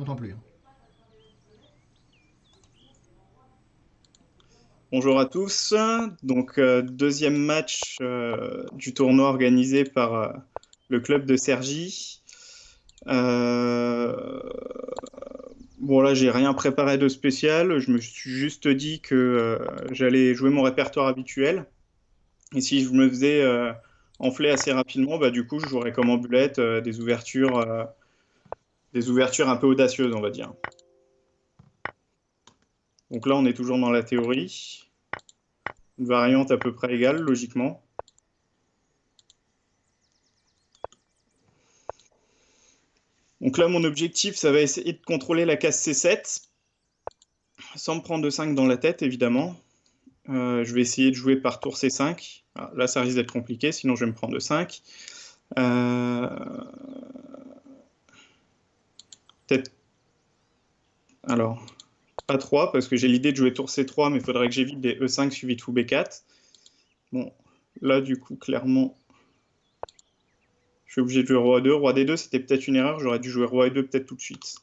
J'entends plus, hein. Bonjour à tous. Donc, deuxième match du tournoi organisé par le club de Cergy. Euh, bon, là, j'ai rien préparé de spécial. Je me suis juste dit que j'allais jouer mon répertoire habituel. Et si je me faisais enfler assez rapidement, bah, du coup, je jouerais comme en bulette des ouvertures un peu audacieuses, on va dire. Donc là, on est toujours dans la théorie. Une variante à peu près égale, logiquement. Donc là, mon objectif, ça va essayer de contrôler la case C7, sans me prendre de 5 dans la tête, évidemment. Je vais essayer de jouer par tour C5. Alors, là, ça risque d'être compliqué, sinon je vais me prendre de 5. Euh, Peut-être... Alors, pas 3, parce que j'ai l'idée de jouer tour C3, mais il faudrait que j'évite des E5 suivi de fou B4. Bon, là, du coup, clairement, je suis obligé de jouer roi A2. Roi D2, c'était peut-être une erreur. J'aurais dû jouer roi E2 peut-être tout de suite.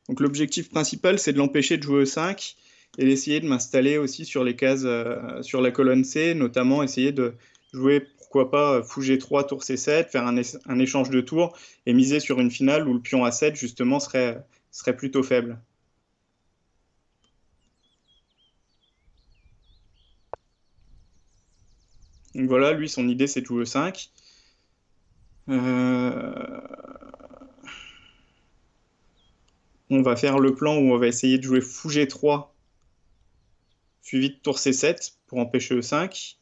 Donc l'objectif principal, c'est de l'empêcher de jouer E5 et d'essayer de m'installer aussi sur les cases, sur la colonne C, notamment essayer de jouer, pourquoi pas, fou G3, tour C7, faire un échange de tours et miser sur une finale où le pion A7, justement, serait plutôt faible. Donc voilà, lui, son idée, c'est de jouer E5. On va faire le plan où on va essayer de jouer fou G3, suivi de tour C7 pour empêcher E5.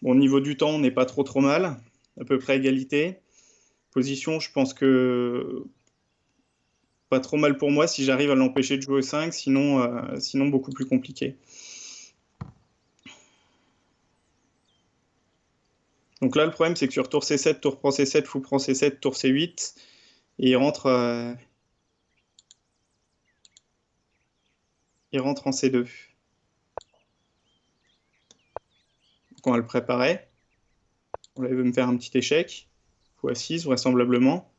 Bon, au niveau du temps, on n'est pas trop mal, à peu près égalité. Position, je pense que pas trop mal pour moi si j'arrive à l'empêcher de jouer au 5, sinon beaucoup plus compliqué. Donc là, le problème, c'est que sur tour C7, tour prend C7, fou prend C7, tour C8, et il rentre en C2. Donc on va le préparer. On va me faire un petit échec. Fou A6, vraisemblablement.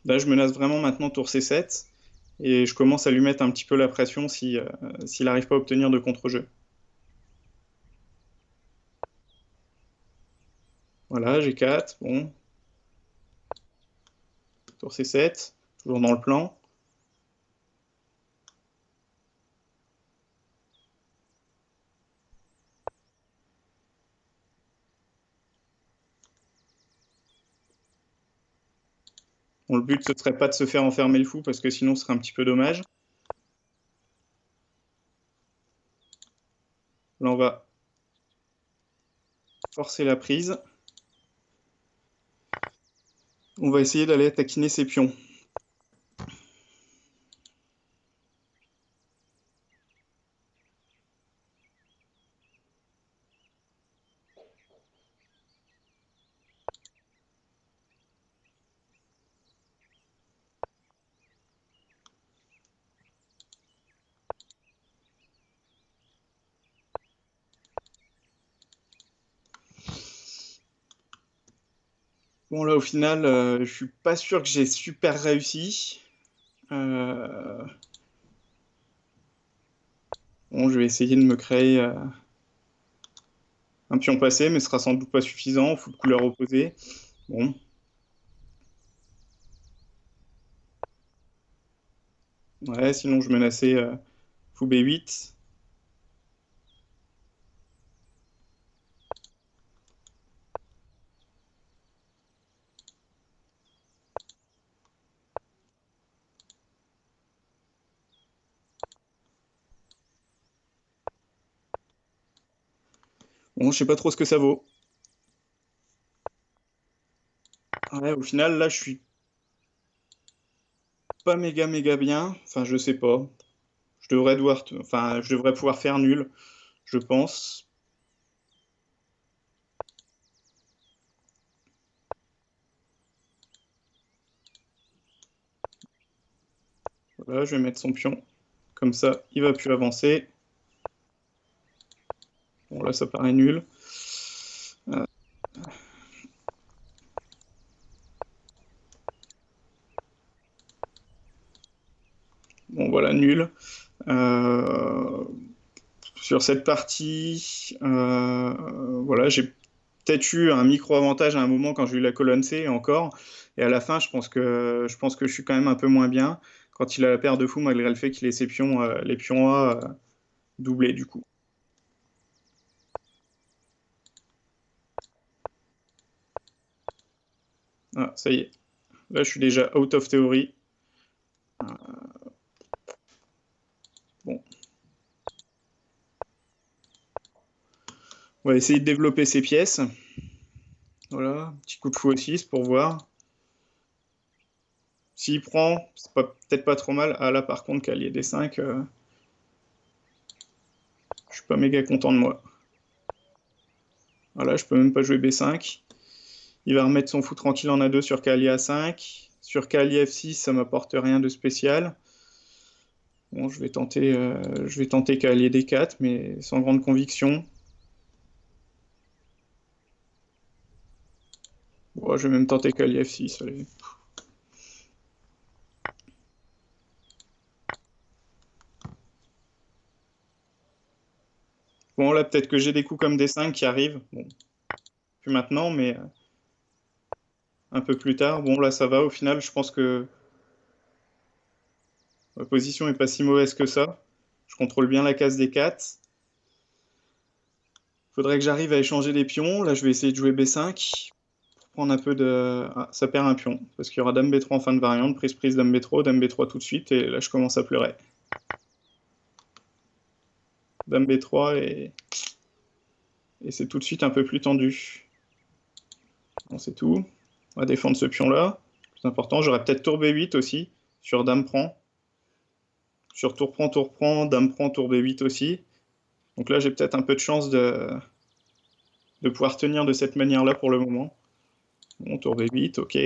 Là, je menace vraiment maintenant tour C7, et je commence à lui mettre un petit peu la pression s'il n'arrive pas à obtenir de contre-jeu. Voilà, G4, bon. Tour C7, toujours dans le plan. Bon, le but, ce serait pas de se faire enfermer le fou, parce que sinon, ce serait un petit peu dommage. Là, on va forcer la prise. On va essayer d'aller taquiner ses pions. Bon, là, au final, je suis pas sûr que j'ai super réussi. Euh, Bon, je vais essayer de me créer un pion passé, mais ce sera sans doute pas suffisant. Fou de couleur opposée. Bon, ouais, sinon je menaçais fou B8. Bon, je sais pas trop ce que ça vaut. Ouais, au final, là, je suis pas méga bien. Enfin, je sais pas. Enfin, je devrais pouvoir faire nul, je pense. Voilà, je vais mettre son pion. Comme ça, il va plus avancer. Bon, là, ça paraît nul. Bon, voilà, nul. Sur cette partie, voilà, j'ai peut-être eu un micro-avantage à un moment quand j'ai eu la colonne C et encore. Et à la fin, je pense que je suis quand même un peu moins bien quand il a la paire de fou, malgré le fait qu'il ait ses pions, les pions A doublés du coup. Ah, ça y est. Là, je suis déjà out of theory. Bon, on va essayer de développer ces pièces. Voilà, petit coup de fou aussi pour voir. S'il prend, c'est peut-être pas trop mal. Ah là, par contre, cavalier D5, je suis pas méga content de moi. Voilà, je peux même pas jouer B5. Il va remettre son fou tranquille en A2 sur cavalier A5. Sur cavalier F6, ça m'apporte rien de spécial. Bon, je vais tenter cavalier D4, mais sans grande conviction. Bon, je vais même tenter cavalier F6. Allez. Bon, là, peut-être que j'ai des coups comme D5 qui arrivent. Bon, plus maintenant, mais un peu plus tard. Bon, là, ça va. Au final, je pense que ma position est pas si mauvaise que ça. Je contrôle bien la case D4. Faudrait que j'arrive à échanger les pions. Là, je vais essayer de jouer B5 pour prendre un peu de... Ah, ça perd un pion, parce qu'il y aura Dame B3 en fin de variante, prise, Dame B3 tout de suite, et là, je commence à pleurer. Dame B3, et c'est tout de suite un peu plus tendu. Bon, c'est tout. On va défendre ce pion-là. C'est important. J'aurais peut-être tour B8 aussi, sur Dame prend. Sur tour prend, Dame prend, tour B8 aussi. Donc là, j'ai peut-être un peu de chance de pouvoir tenir de cette manière-là pour le moment. Bon, tour B8, ok.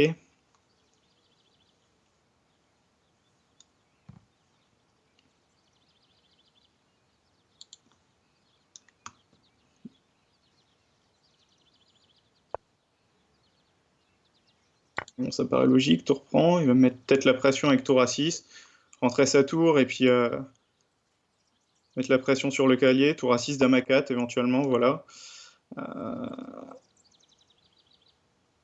Bon, ça paraît logique, tour prend. Il va mettre peut-être la pression avec tour A6. Rentrer sa tour et puis mettre la pression sur le cavalier. Tour A6, Dame A4 éventuellement, voilà.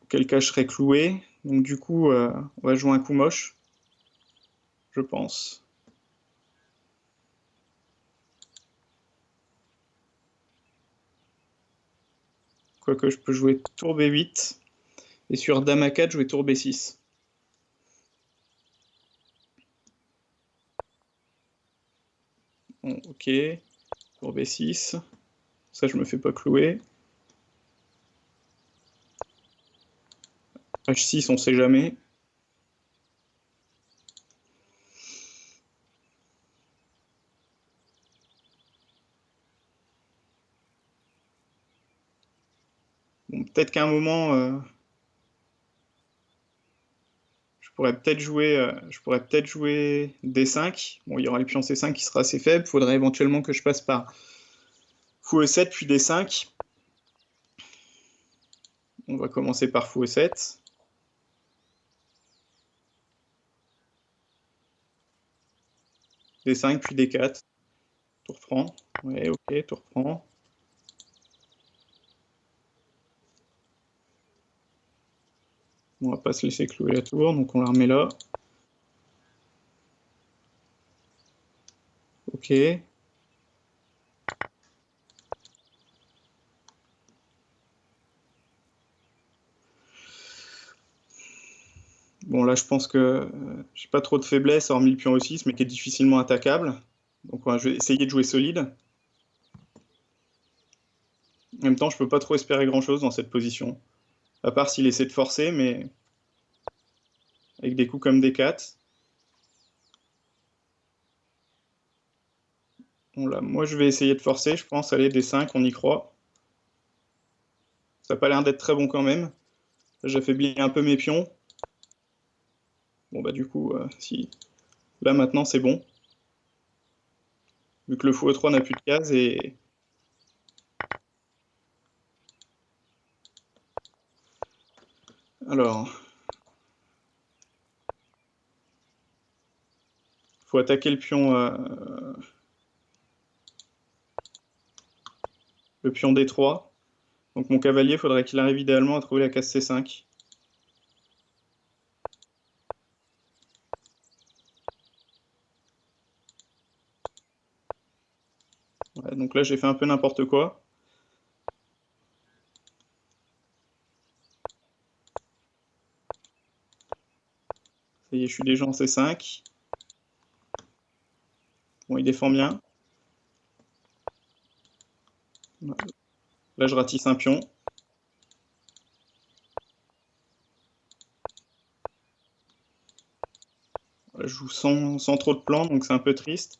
Auquel cas je serais cloué. Donc du coup, on va jouer un coup moche, je pense. Quoique je peux jouer tour B8. Et sur Dame A4, jouer tour B6. Bon, ok. Tour B6. Ça, je me fais pas clouer. H6, on sait jamais. Bon, peut-être qu'à un moment, je pourrais peut-être jouer D5. Bon, il y aura le pion C5 qui sera assez faible. Il faudrait éventuellement que je passe par fou E7 puis D5. On va commencer par fou E7. D5 puis D4. Tour prend. Ouais, ok, tour prend. On va pas se laisser clouer la tour, donc on la remet là. Ok. Bon, là, je pense que j'ai pas trop de faiblesse, hormis le pion E6, mais qui est difficilement attaquable. Donc, je vais essayer de jouer solide. En même temps, je peux pas trop espérer grand-chose dans cette position. À part s'il essaie de forcer, mais avec des coups comme D4. Bon, là, moi, je vais essayer de forcer, je pense. Allez, D5, on y croit. Ça n'a pas l'air d'être très bon quand même. J'affaiblis un peu mes pions. Bon, bah, du coup, si. Là, maintenant, c'est bon. Vu que le fou E3 n'a plus de cases et... Alors... Faut attaquer le pion D3. Donc mon cavalier, il faudrait qu'il arrive idéalement à trouver la case C5. Ouais, donc là, j'ai fait un peu n'importe quoi. Ça y est, je suis déjà en C5. Bon, il défend bien. Là, je ratisse un pion. Là, je joue sans trop de plans, donc c'est un peu triste.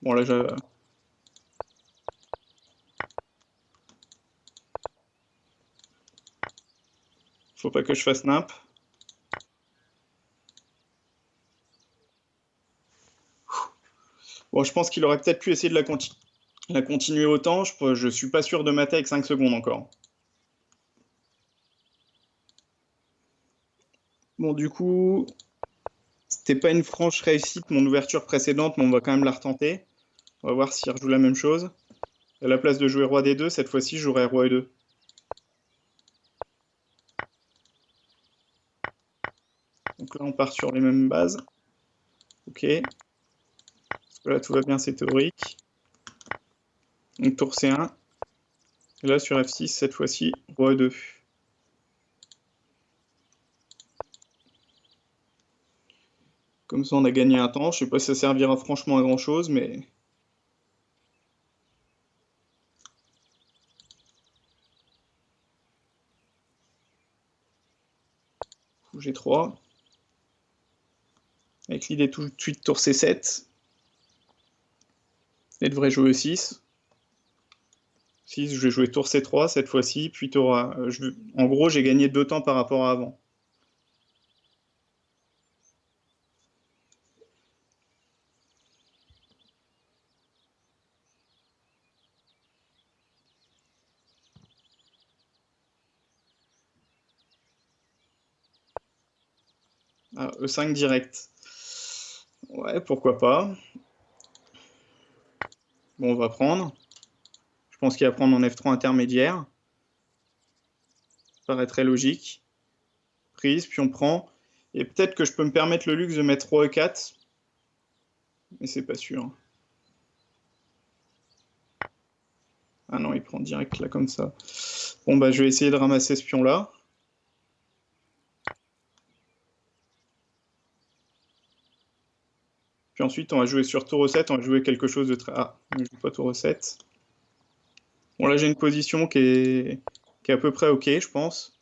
Bon, là, faut pas que je fasse nimp. Bon, je pense qu'il aurait peut-être pu essayer de la continuer autant. Je suis pas sûr de mater avec 5 secondes encore. Bon, du coup, c'était pas une franche réussite, mon ouverture précédente, mais on va quand même la retenter. On va voir s'il rejoue la même chose. À la place de jouer roi D2, cette fois-ci, je jouerai roi E2. Donc là, on part sur les mêmes bases. Ok. Parce que là, tout va bien, c'est théorique. Donc tour C1. Et là, sur F6, cette fois-ci, roi E2. Comme ça, on a gagné un temps. Je sais pas si ça servira franchement à grand-chose, mais... G3. Avec l'idée tout de suite tour C7. Et devrait jouer E6. 6, je vais jouer tour C3 cette fois-ci, puis tour A. En gros, j'ai gagné 2 temps par rapport à avant. Ah, E5 direct. Ouais, pourquoi pas. Bon, on va prendre. Je pense qu'il va prendre en F3 intermédiaire. Ça paraît très logique. Prise, puis on prend. Et peut-être que je peux me permettre le luxe de mettre roi E4. Mais c'est pas sûr. Ah non, il prend direct là comme ça. Bon, bah je vais essayer de ramasser ce pion-là. Puis ensuite, on va jouer sur tour E7, on va jouer quelque chose de très... Ah, on ne joue pas tour E7. Bon, là, j'ai une position qui est à peu près OK, je pense.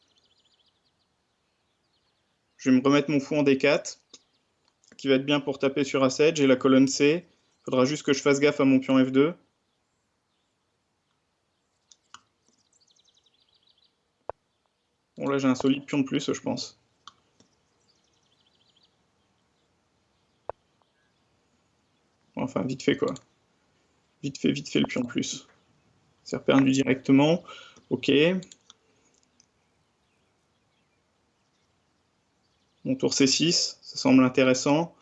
Je vais me remettre mon fou en D4, qui va être bien pour taper sur A7. J'ai la colonne C. Il faudra juste que je fasse gaffe à mon pion F2. Bon, là, j'ai un solide pion de plus, je pense. Enfin, vite fait, quoi. Vite fait le pion de plus. C'est perdu directement. OK. Mon tour C6, ça semble intéressant.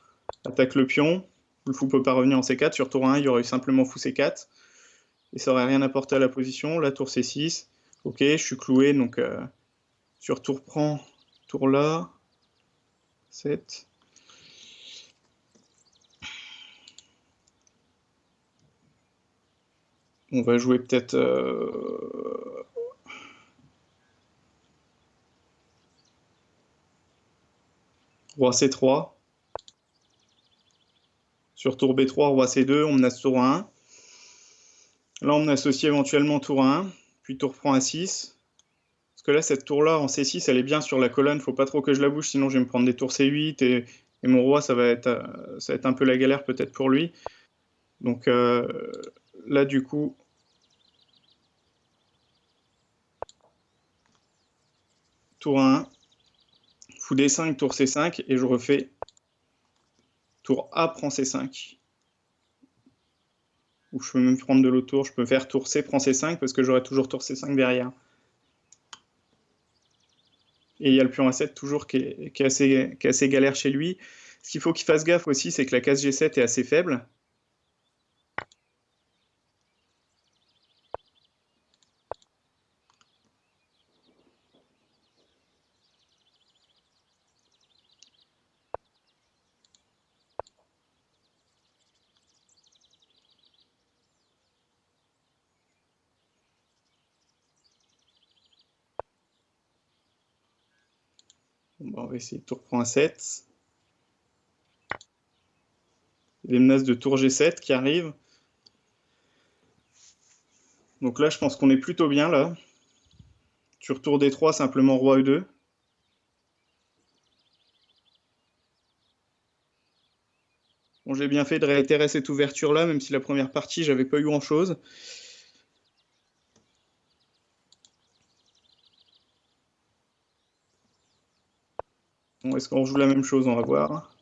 Attaque le pion. Le fou peut pas revenir en C4. Sur tour 1, il y aurait eu simplement fou C4. Et ça aurait rien apporté à la position. La tour C6. Ok, je suis cloué. Donc sur tour prend, tour là. 7. On va jouer peut-être... Roi C3. Sur tour B3, roi C2, on menace tour 1. Là, on associe éventuellement tour à 1, puis tour prend à 6. Parce que là, cette tour-là, en C6, elle est bien sur la colonne. Faut pas trop que je la bouge, sinon je vais me prendre des tours C8. Et mon roi, ça va être un peu la galère peut-être pour lui. Donc là, du coup... Tour 1, fou D5, tour C5, et je refais tour A prend C5. Ou je peux même prendre de l'autre tour, je peux faire tour C prend C5 parce que j'aurai toujours tour C5 derrière. Et il y a le pion A7 toujours qui est assez galère chez lui. Ce qu'il faut qu'il fasse gaffe aussi, c'est que la case G7 est assez faible. Bon, bah, on va essayer tour prend A7. Des menaces de tour G7 qui arrivent. Donc là, je pense qu'on est plutôt bien là. Sur tour D3, simplement roi E2. Bon, j'ai bien fait de réitérer cette ouverture-là, même si la première partie, j'avais pas eu grand-chose. Bon, est-ce qu'on rejoue la même chose? On va voir.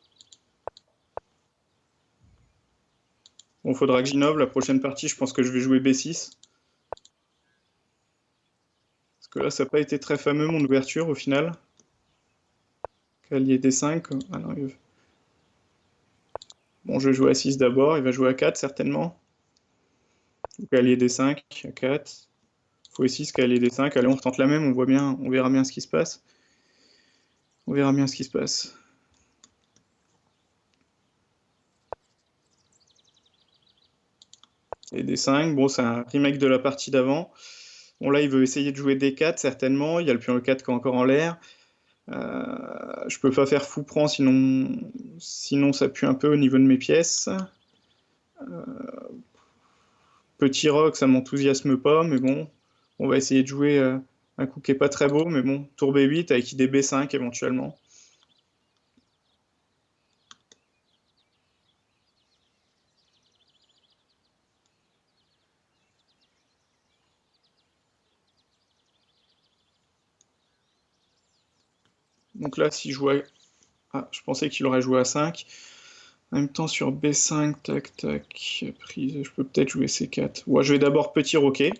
Bon, faudra que j'innove. La prochaine partie, je pense que je vais jouer B6. Parce que là, ça n'a pas été très fameux, mon ouverture, au final. Cavalier D5. Ah non, bon, je vais jouer à 6 d'abord. Il va jouer à 4, certainement. Cavalier D5, à 4. Fou E6, cavalier D5. Allez, on retente la même. On verra bien ce qui se passe. On verra bien ce qui se passe. Et D5, bon, c'est un remake de la partie d'avant. Bon, là, il veut essayer de jouer D4, certainement. Il y a le pion E4 qui est encore en l'air. Je peux pas faire fou prend, sinon ça pue un peu au niveau de mes pièces. Petit rock, ça m'enthousiasme pas, mais bon, on va essayer de jouer un coup qui est pas très beau, mais bon, tour B8 avec idée B5 éventuellement. Donc là, si je jouais... Ah, je pensais qu'il aurait joué à 5. En même temps, sur B5, tac, tac, prise, je peux peut-être jouer C4. Ouais, je vais d'abord petit roquet.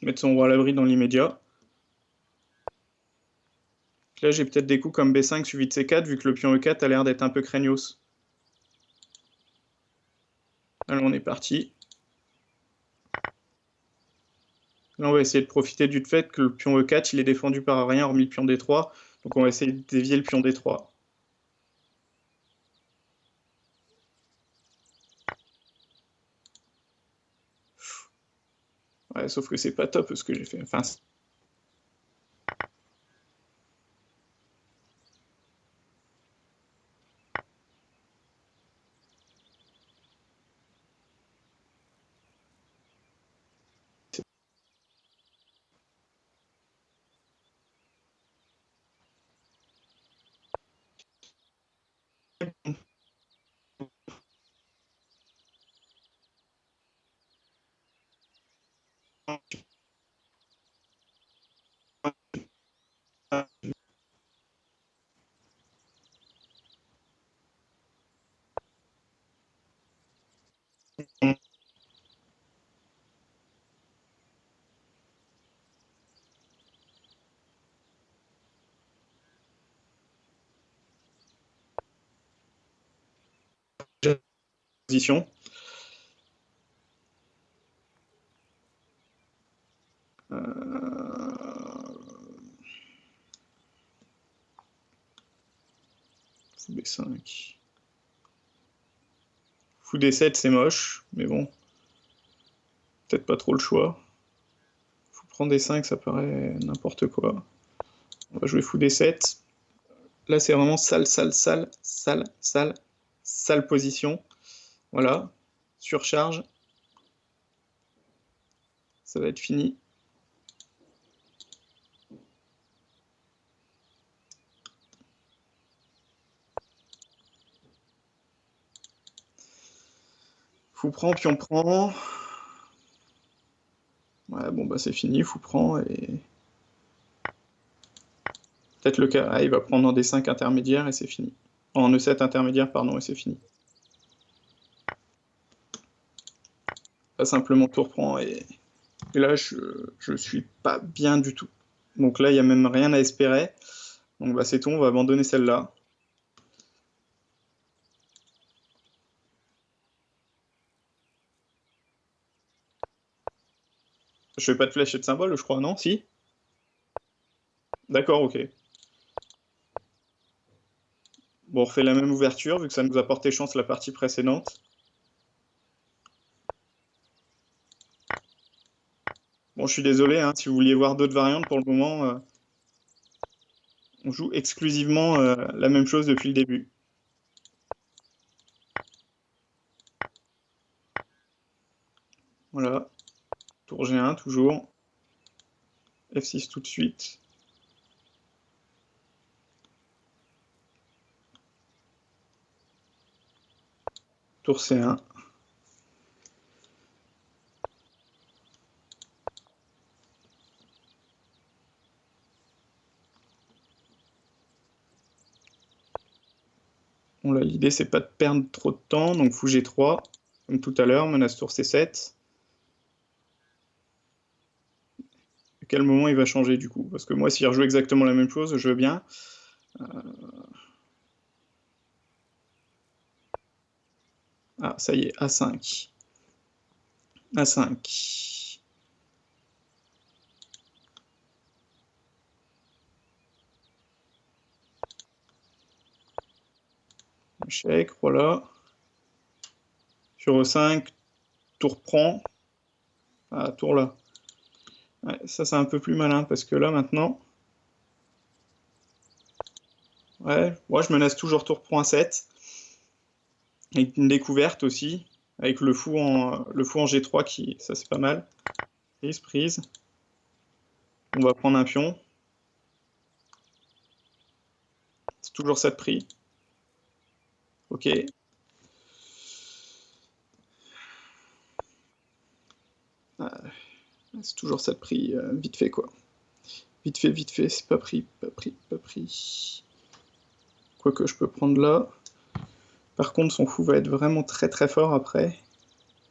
Mettre son roi à l'abri dans l'immédiat. Là, j'ai peut-être des coups comme B5 suivi de C4, vu que le pion E4 a l'air d'être un peu craignos. Allez, on est parti. Là, on va essayer de profiter du fait que le pion E4, il est défendu par rien, hormis le pion D3. Donc, on va essayer de dévier le pion D3. Ouais, sauf que c'est pas top ce que j'ai fait. Enfin, position. Fou D5. Fou D7, c'est moche, mais bon, peut-être pas trop le choix. Fou prend D5, ça paraît n'importe quoi. On va jouer fou D7. Là, c'est vraiment sale, sale, sale, sale, sale, sale position. Voilà, surcharge. ça va être fini. Fou prend, pion prend. Ouais, bon, bah c'est fini, fou prend et... Peut-être le cas... Ah, il va prendre en D5 intermédiaire et c'est fini. En E7 intermédiaire, pardon, et c'est fini. Pas simplement tour prend et là, je suis pas bien du tout. Donc là, il n'y a même rien à espérer. Donc bah c'est tout, on va abandonner celle-là. Je fais pas de flèche et de symbole, je crois, non? Si? D'accord, ok. Bon, on refait la même ouverture, vu que ça nous a porté chance la partie précédente. Bon, je suis désolé, hein, si vous vouliez voir d'autres variantes, pour le moment, on joue exclusivement la même chose depuis le début. Voilà, tour G1 toujours, F6 tout de suite. Tour C1. Bon, là, l'idée, c'est pas de perdre trop de temps, donc fou G3, comme tout à l'heure, menace tour C7. À quel moment il va changer, du coup? Parce que moi, s'il rejoue exactement la même chose, je veux bien. Ah, ça y est, A5. A5. Échec, voilà. Sur E5, tour prend. Ah, tour là. Ouais, ça, c'est un peu plus malin, parce que là, maintenant... Ouais, moi, je menace toujours tour prend A7. Avec une découverte aussi, avec le fou en G3, qui, ça, c'est pas mal. Prise, prise. On va prendre un pion. C'est toujours ça de prix. Ok. Ah, c'est toujours ça de prix, vite fait, quoi. Vite fait, c'est pas pris, pas pris, pas pris. Quoique je peux prendre là. Par contre, son fou va être vraiment très très fort après.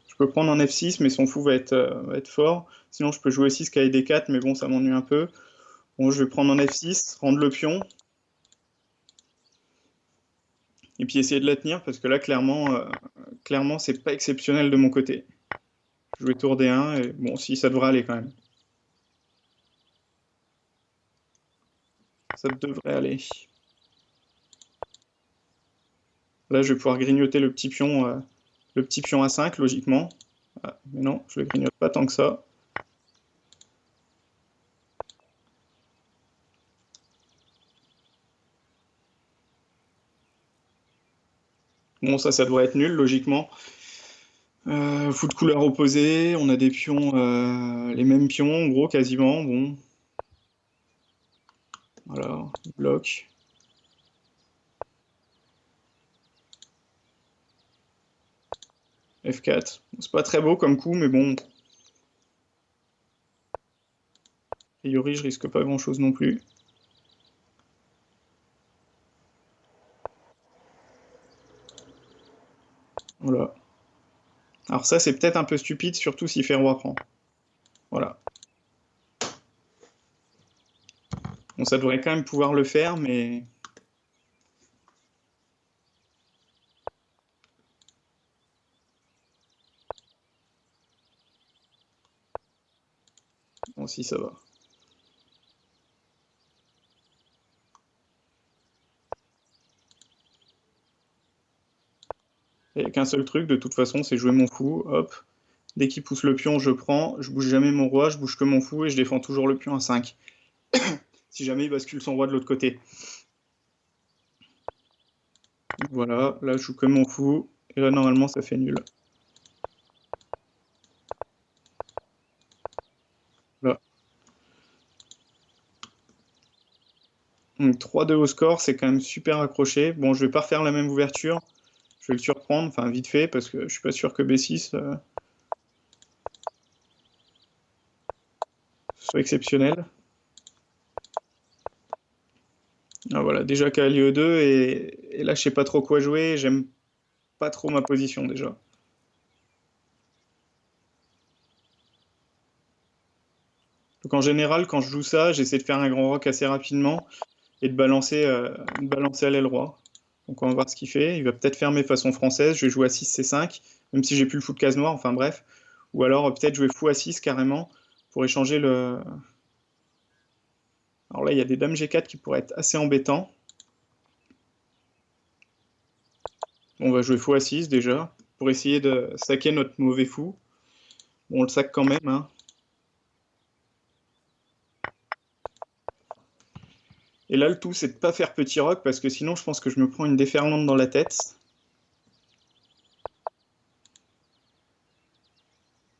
Je peux prendre en F6, mais son fou va être fort. Sinon, je peux jouer 6 KD4, mais bon, ça m'ennuie un peu. Bon, je vais prendre en F6, rendre le pion. Et puis essayer de la tenir, parce que là, clairement c'est pas exceptionnel de mon côté. Jouer tour D1, et bon, si, ça devrait aller quand même. Ça devrait aller. Là, je vais pouvoir grignoter le petit pion A5, logiquement. Ah, mais non, je le grignote pas tant que ça. Bon, ça devrait être nul, logiquement. Fou de couleur opposée, on a des pions, les mêmes pions, en gros, quasiment. Bon, voilà, bloc. F4. C'est pas très beau comme coup, mais bon. A priori, je risque pas grand-chose non plus. Voilà. Alors ça, c'est peut-être un peu stupide, surtout si fait roi prend. Voilà. Bon, ça devrait quand même pouvoir le faire, mais... Bon, si, ça va. Il n'y a qu'un seul truc, de toute façon, c'est jouer mon fou, hop. Dès qu'il pousse le pion, je prends, je bouge jamais mon roi, je bouge que mon fou et je défends toujours le pion à 5. Si jamais il bascule son roi de l'autre côté. Voilà, là je joue que mon fou, et là normalement ça fait nul. Donc 3-2 au score, c'est quand même super accroché. Bon, je vais pas refaire la même ouverture. Je vais le surprendre, enfin vite fait, parce que je suis pas sûr que B6 soit exceptionnel. Ah, voilà, déjà cavalier E2, et là je sais pas trop quoi jouer, j'aime pas trop ma position déjà. Donc en général, quand je joue ça, j'essaie de faire un grand roc assez rapidement et de balancer à l'aile roi. Donc on va voir ce qu'il fait. Il va peut-être fermer façon française. Je vais jouer à 6 C5, même si j'ai plus le fou de case noire, enfin bref. Ou alors peut-être jouer fou à 6 carrément pour échanger le. Alors là, il y a des dames G4 qui pourraient être assez embêtants. On va jouer fou à 6 déjà pour essayer de saquer notre mauvais fou. Bon, on le sac quand même, hein. Et là, le tout, c'est de pas faire petit roc parce que sinon, je pense que je me prends une déferlante dans la tête.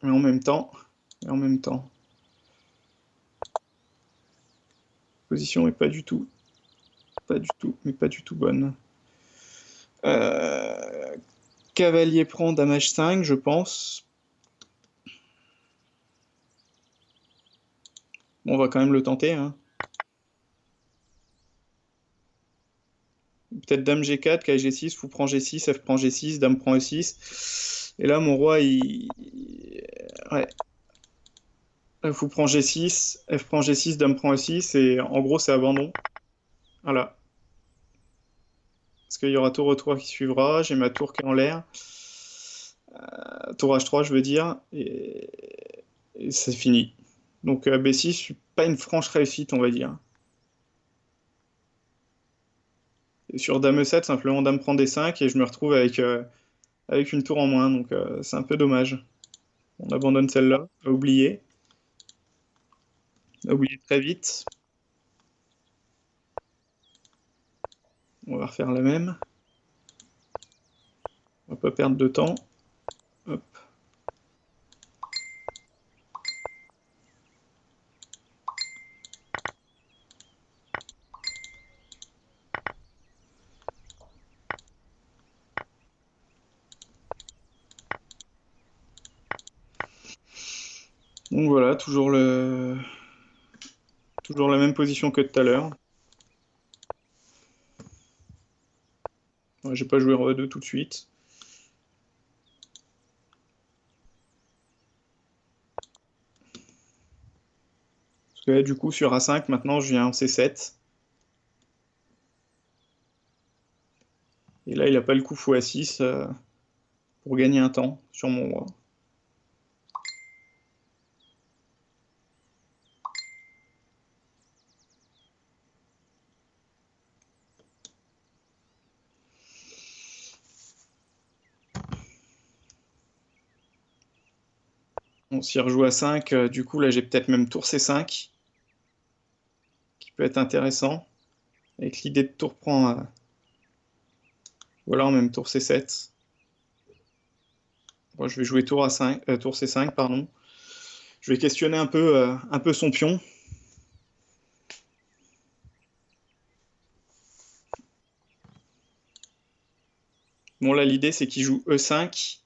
Mais en même temps, et en même temps, la position est mais pas du tout bonne. Euh, Cavalier prend dame H5, je pense. Bon, on va quand même le tenter, hein. Peut-être dame G4, K G6, fou prend G6, F prend G6, dame prend E6. Et là, mon roi, ouais. Fou prend G6, F prend G6, dame prend E6, et en gros, c'est abandon. Voilà. Parce qu'il y aura tour E3 qui suivra, j'ai ma tour qui est en l'air. Tour H3, je veux dire, et c'est fini. Donc B6, pas une franche réussite, on va dire. Et sur Dame E7, simplement Dame prend D5 et je me retrouve avec une tour en moins, donc c'est un peu dommage. On abandonne celle-là, à oublier très vite. On va refaire la même. On va pas perdre de temps. Hop. Donc voilà, toujours la même position que tout à l'heure. Ouais, j'ai pas joué Roi 2 tout de suite. Parce que là, du coup, sur A5, maintenant, je viens en C7. Et là, il n'a pas le coup fou A6 pour gagner un temps sur mon roi. Bon, si rejoue à 5, du coup, là, j'ai peut-être même tour C5, qui peut être intéressant, avec l'idée de tour prend, ou alors même tour C7. Bon, je vais jouer tour, tour C5, pardon. Je vais questionner un peu son pion. Bon, là, l'idée, c'est qu'il joue E5.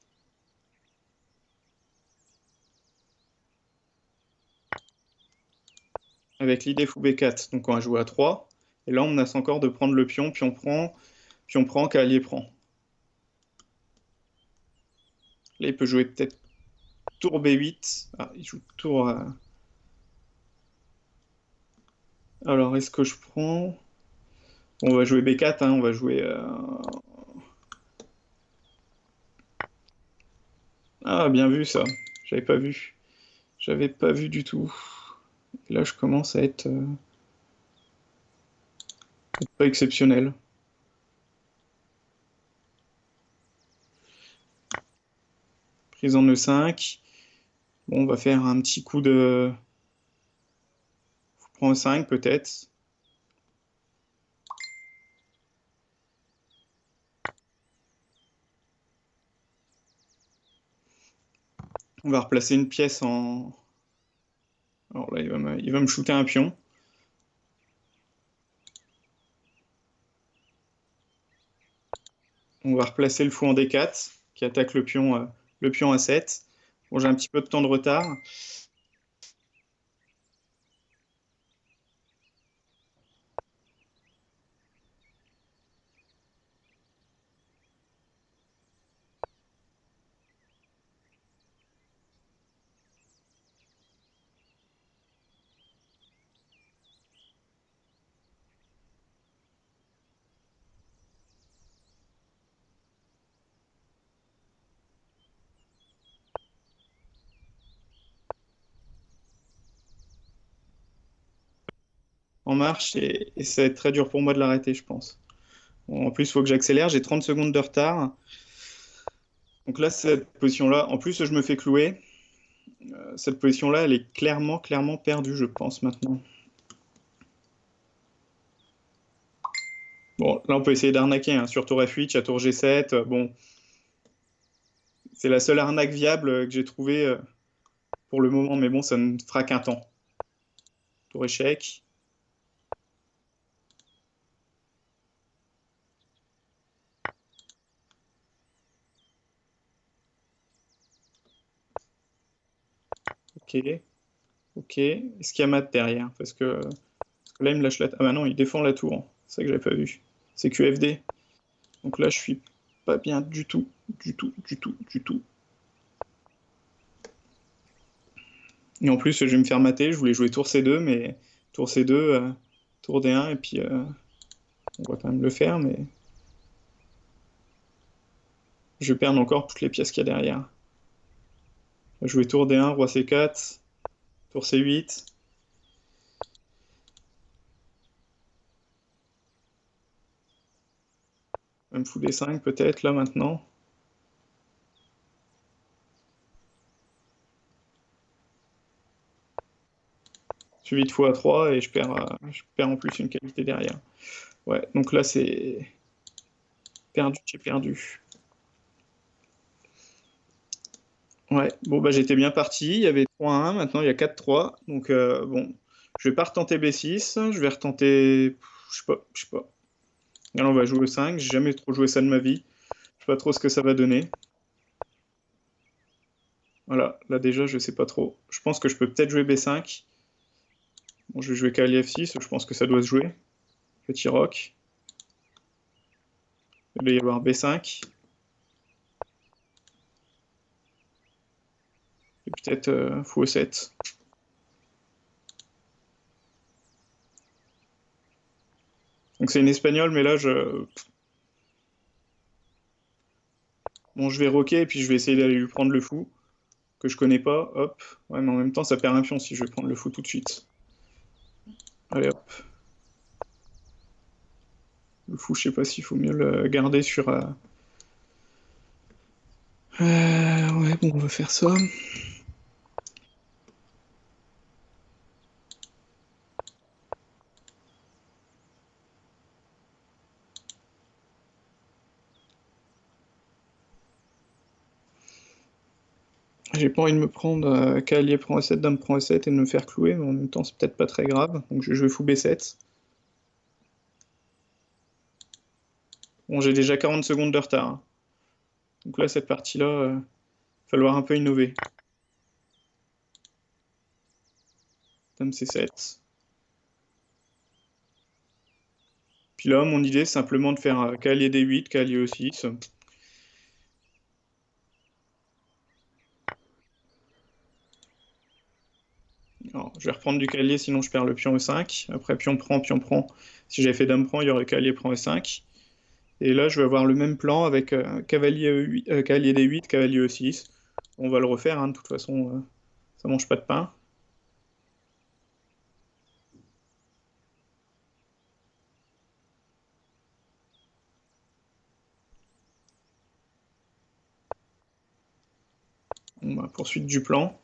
Avec l'idée fou B4. Donc, on va jouer à 3. Et là, on menace encore de prendre le pion, pion prend, cavalier prend. Là, il peut jouer peut-être tour B8. Ah, il joue tour. Alors, est-ce que je prends? On va jouer B4, hein, on va jouer. Ah, bien vu ça. J'avais pas vu. J'avais pas vu du tout. Et là, je commence à être pas exceptionnel. Prise en E5. Bon, on va faire un petit coup de. Prends E5 peut-être. On va replacer une pièce en. Alors là, il va me shooter un pion. On va replacer le fou en D4, qui attaque le pion A7. Bon, j'ai un petit peu de temps de retard. En marche et ça va être très dur pour moi de l'arrêter, je pense. Bon, en plus, il faut que j'accélère, j'ai 30 secondes de retard. Donc là, cette position-là, en plus, je me fais clouer. Cette position-là, elle est clairement perdue, je pense, maintenant. Bon, là, on peut essayer d'arnaquer, hein. Sur tour F8, il y a tour G7. Bon, c'est la seule arnaque viable que j'ai trouvée pour le moment, mais bon, ça ne fera qu'un temps. Tour échec. Ok, ok. Est-ce qu'il y a mat derrière? Parce que là, il me lâche la... Ah bah non, il défend la tour. C'est ça que j'avais pas vu. C'est QFD. Donc là, je suis pas bien du tout, du tout, du tout, du tout. Et en plus, je vais me faire mater. Je voulais jouer tour C2, mais tour C2, tour D1, et puis on va quand même le faire, mais je vais perdre encore toutes les pièces qu'il y a derrière. Je vais jouer tour D1, roi C4, tour C8. Même fou D5 peut-être, là, maintenant. Suivi de fou A3, et je perds en plus une qualité derrière. Ouais, donc là, c'est perdu, j'ai perdu. Ouais, bon, bah j'étais bien parti. Il y avait 3-1, maintenant il y a 4-3. Donc, bon, je vais pas retenter B6. Je vais retenter. Je sais pas, je sais pas. Là, on va jouer au 5. J'ai jamais trop joué ça de ma vie. Je sais pas trop ce que ça va donner. Voilà, là déjà, je sais pas trop. Je pense que je peux peut-être jouer B5. Bon, je vais jouer cavalier F6. Je pense que ça doit se jouer. Petit roc. Il va y avoir B5. Et peut-être fou E7. Donc c'est une espagnole, mais là, bon, je vais roquer et puis je vais essayer d'aller lui prendre le fou, que je connais pas. Hop. Ouais, mais en même temps, ça perd un pion si je vais prendre le fou tout de suite. Allez, hop. Le fou, je sais pas s'il faut mieux le garder sur... ouais, bon, on va faire ça. J'ai pas envie de me prendre cavalier prend E7, dame prend E7 et de me faire clouer, mais en même temps, c'est peut-être pas très grave. Donc je vais jouer fou B7. Bon, j'ai déjà 40 secondes de retard, hein. Donc là, cette partie-là, il va falloir un peu innover. Dame C7. Puis là, mon idée, c'est simplement de faire cavalier D8, cavalier E6. Alors, je vais reprendre du cavalier, sinon je perds le pion E5. Après, pion prend, pion prend. Si j'avais fait dame prend, il y aurait cavalier prend E5. Et là, je vais avoir le même plan avec cavalier, cavalier D8, cavalier E6. On va le refaire, hein, de toute façon, ça mange pas de pain. Bon, bah, poursuite du plan.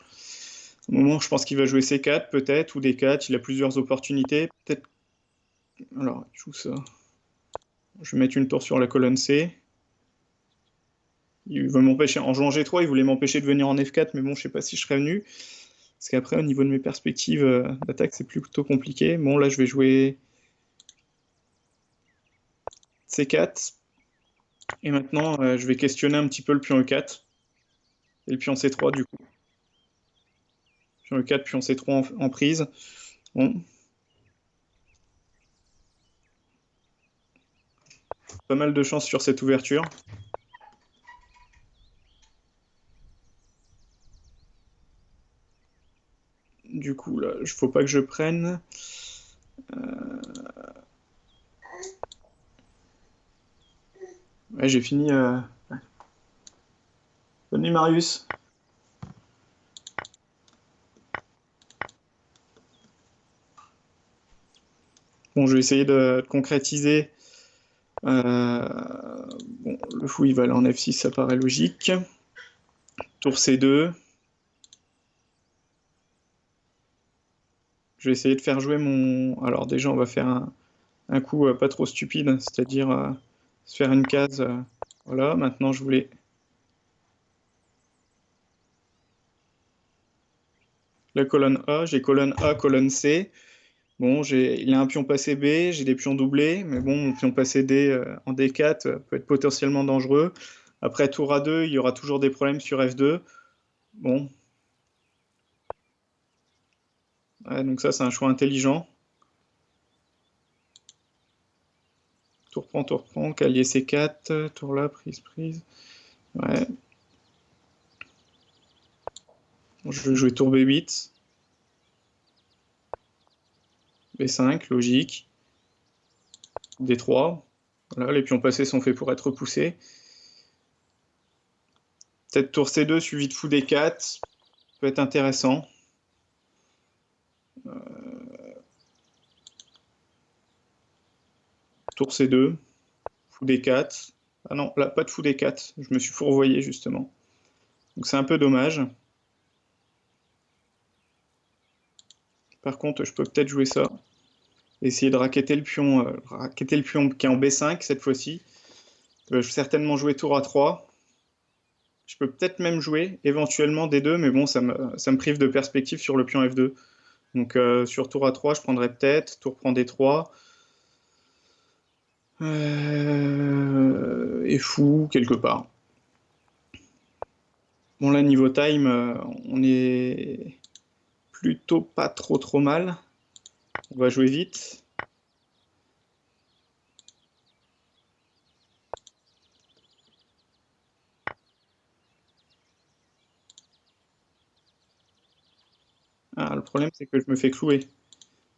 Au moment, je pense qu'il va jouer C4, peut-être, ou D4. Il a plusieurs opportunités. Peut-être. Alors, il joue ça. Je vais mettre une tour sur la colonne C. Il veut m'empêcher. En jouant G3, il voulait m'empêcher de venir en F4, mais bon, je sais pas si je serais venu. Parce qu'après, au niveau de mes perspectives d'attaque, c'est plutôt compliqué. Bon, là, je vais jouer C4. Et maintenant, je vais questionner un petit peu le pion E4 et le pion C3 du coup. Pion E4, pion C3 en prise. Bon. Pas mal de chance sur cette ouverture. Du coup, là, il ne faut pas que je prenne. Ouais, j'ai fini. Bonne nuit, Marius. Bon, je vais essayer de concrétiser. Bon, le fou, il va aller en F6, ça paraît logique. Tour C2. Je vais essayer de faire jouer mon... Alors déjà, on va faire un coup pas trop stupide, c'est-à-dire se faire une case. Voilà, maintenant je voulais... La colonne A, j'ai colonne A, colonne C. Bon, il a un pion passé B, j'ai des pions doublés, mais bon, mon pion passé D en D4 peut être potentiellement dangereux. Après tour A2, il y aura toujours des problèmes sur F2. Bon. Ouais, donc ça, c'est un choix intelligent. Tour prend, cavalier C4, tour là, prise, prise. Ouais. Bon, je vais jouer tour B8. B5, logique. D3. Voilà, les pions passés sont faits pour être repoussés. Peut-être tour C2 suivi de fou D4. Peut être intéressant. Tour C2. Fou D4. Ah non, là, pas de fou D4. Je me suis fourvoyé, justement. Donc c'est un peu dommage. Par contre, je peux peut-être jouer ça. Essayer de racketter le pion qui est en B5 cette fois-ci. Je vais certainement jouer tour A3. Je peux peut-être même jouer éventuellement D2, mais bon, ça me prive de perspective sur le pion F2. Donc sur tour A3, je prendrais peut-être. Tour prend D3. Et fou, quelque part. Bon, là, niveau time, on est plutôt pas trop mal. On va jouer vite. Ah, le problème, c'est que je me fais clouer.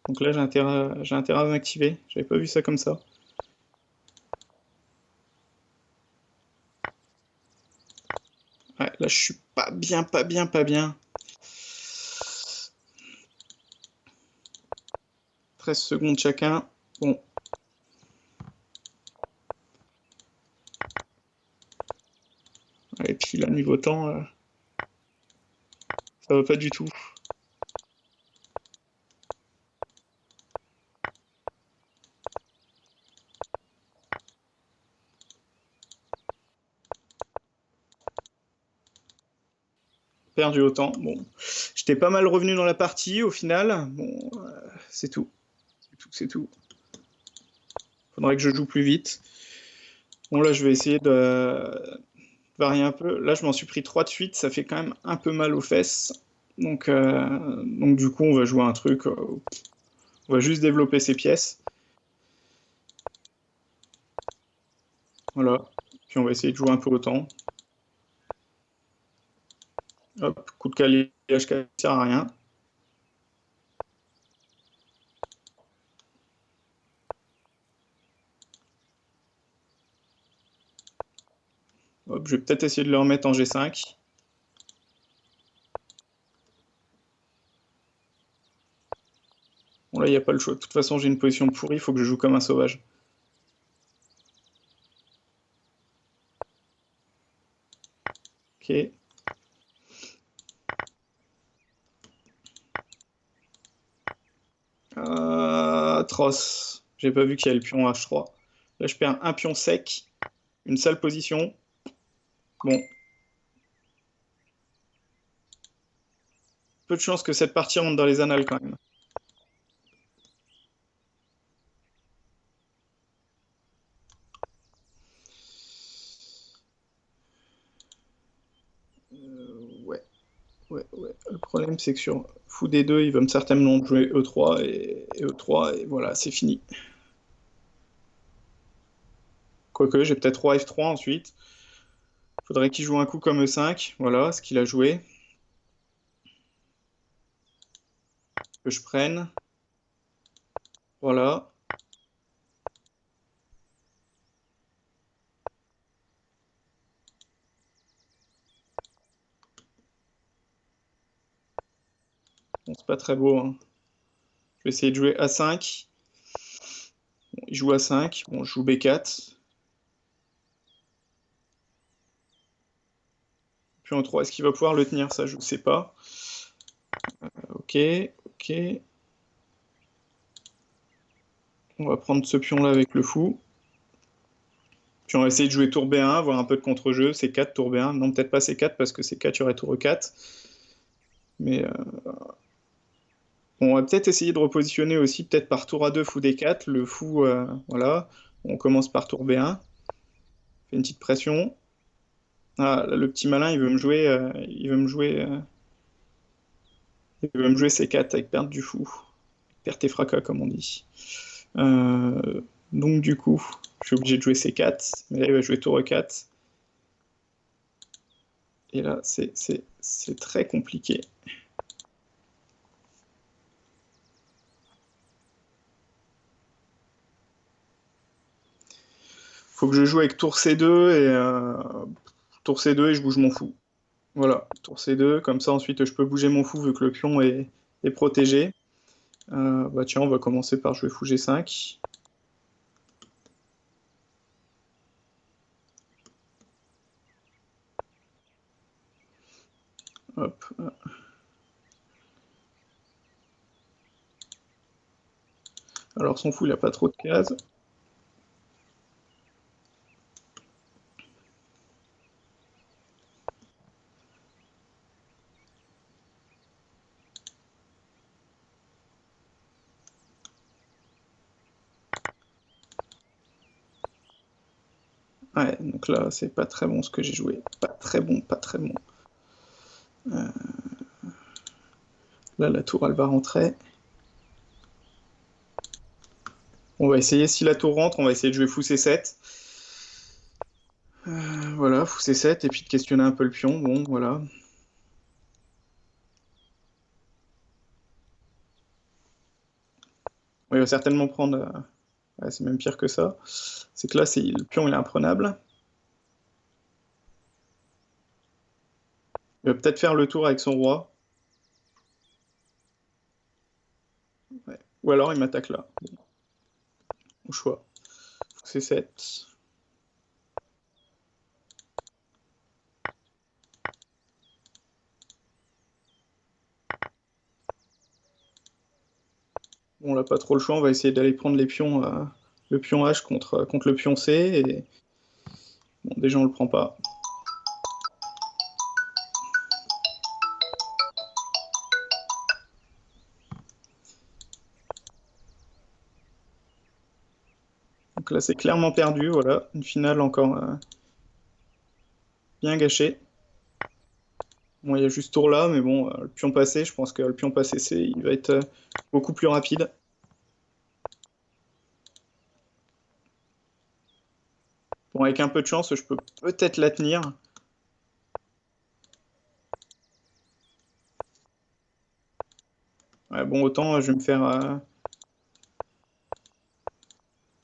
Donc là, j'ai intérêt à m'activer. J'avais pas vu ça comme ça. Ouais, là, je suis pas bien. 13 secondes chacun. Bon. Et puis là, niveau temps, ça va pas du tout. Perdu autant. Bon, j'étais pas mal revenu dans la partie au final. Bon, c'est tout. C'est tout. Faudrait que je joue plus vite. Bon, là, je vais essayer de varier un peu. Là, je m'en suis pris 3 de suite. Ça fait quand même un peu mal aux fesses. Donc du coup, on va jouer un truc. On va juste développer ces pièces. Voilà. Puis on va essayer de jouer un peu autant. Hop, coup de calage qui ne sert à rien. Hop, je vais peut-être essayer de le remettre en G5. Bon, là, il n'y a pas le choix. De toute façon, j'ai une position pourrie. Il faut que je joue comme un sauvage. Ok. Atroce. J'ai pas vu qu'il y a le pion H3. Là, je perds un pion sec. Une sale position. Bon. Peu de chance que cette partie rentre dans les annales quand même. ouais. Le problème, c'est que sur fou D2, il va me certainement jouer E3 et E3, et voilà, c'est fini. Quoique, j'ai peut-être roi F3 ensuite. Faudrait qu'il joue un coup comme E5, voilà, ce qu'il a joué. Que je prenne. Voilà. Bon, c'est pas très beau, hein. Je vais essayer de jouer A5. Bon, il joue A5. Bon, je joue B4. Puis en 3, est-ce qu'il va pouvoir le tenir? Ça, je ne sais pas. Ok, ok. On va prendre ce pion-là avec le fou. Puis on va essayer de jouer tour B1, avoir un peu de contre-jeu. C4, tour B1. Non, peut-être pas C4, parce que C4, il y aurait tour E4. Mais on va peut-être essayer de repositionner aussi, peut-être par tour A2, fou D4. Le fou, voilà. On commence par tour B1. Fait une petite pression. Ah, là, le petit malin, il veut me jouer C4 avec perte du fou. Perte et fracas, comme on dit. Donc du coup, je suis obligé de jouer C4. Mais là, il va jouer tour E4. Et là, c'est très compliqué. Faut que je joue avec tour C2 et je bouge mon fou. Voilà, tour C2, comme ça ensuite je peux bouger mon fou vu que le pion est protégé. Bah tiens, on va commencer par jouer fou G5. Hop. Alors son fou, il n'a pas trop de cases. Ouais, donc là, c'est pas très bon ce que j'ai joué. Pas très bon, pas très bon. Là, la tour, elle va rentrer. On va essayer, si la tour rentre, on va essayer de jouer fou C7. Voilà, fou C7, et puis de questionner un peu le pion. Bon, voilà. Il va certainement prendre... ouais, c'est même pire que ça. C'est que là, le pion, il est imprenable. Il va peut-être faire le tour avec son roi. Ouais. Ou alors, il m'attaque là. Bon, au choix. Fou C7. Bon, on n'a pas trop le choix, on va essayer d'aller prendre les pions, le pion H contre le pion C, et bon, déjà on le prend pas. Donc là c'est clairement perdu, voilà, une finale encore bien gâchée. Bon, il y a juste tour là, mais bon, le pion passé, je pense que le pion passé, il va être beaucoup plus rapide. Bon, avec un peu de chance, je peux peut-être la tenir. Ouais, bon, autant je vais me faire...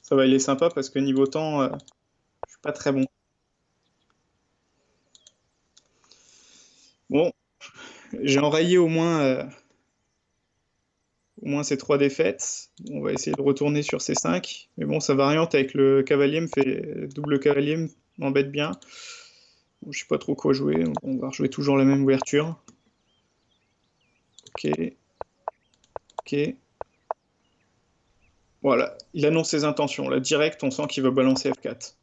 ça va, il est sympa parce que niveau temps, je suis pas très bon. Bon, j'ai enrayé au moins ces 3 défaites. On va essayer de retourner sur ces 5. Mais bon, ça variante avec le cavalier, me fait double cavalier, m'embête bien. Bon, je sais pas trop quoi jouer. On va rejouer toujours la même ouverture. Ok. Ok. Voilà, il annonce ses intentions. Là, direct, on sent qu'il veut balancer F4.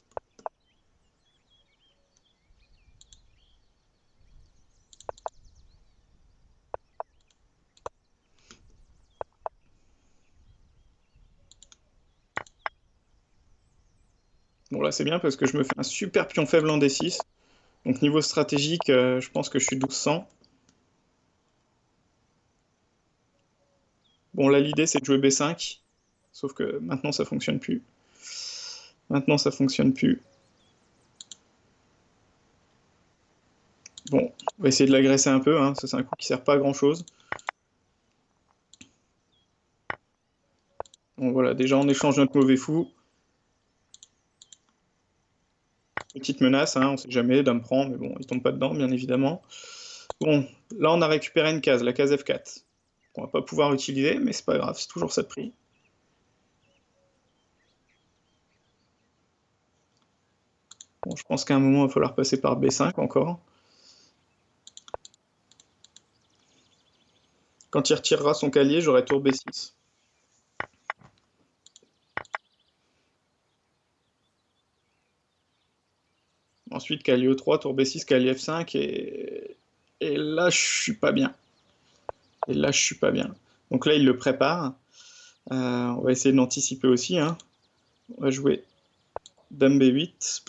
Bon, là, c'est bien parce que je me fais un super pion faible en D6. Donc, niveau stratégique, je pense que je suis 1200. Bon, là, l'idée, c'est de jouer B5, sauf que maintenant, ça fonctionne plus. Maintenant, ça fonctionne plus. Bon, on va essayer de l'agresser un peu, hein. Ça, c'est un coup qui sert pas à grand-chose. Bon, voilà, déjà, on échange notre mauvais fou. Petite menace, hein, on sait jamais, dame prend, mais bon, il tombe pas dedans, bien évidemment. Bon, là, on a récupéré une case, la case F4. On va pas pouvoir utiliser, mais c'est pas grave, c'est toujours ça de prix. Bon, je pense qu'à un moment, il va falloir passer par B5 encore. Quand il retirera son cavalier, j'aurai tour B6. Ensuite, cavalier E3, tour B6, cavalier F5, et là, je suis pas bien. Et là, je suis pas bien. Donc là, il le prépare. On va essayer d'anticiper aussi, hein. On va jouer dame B8.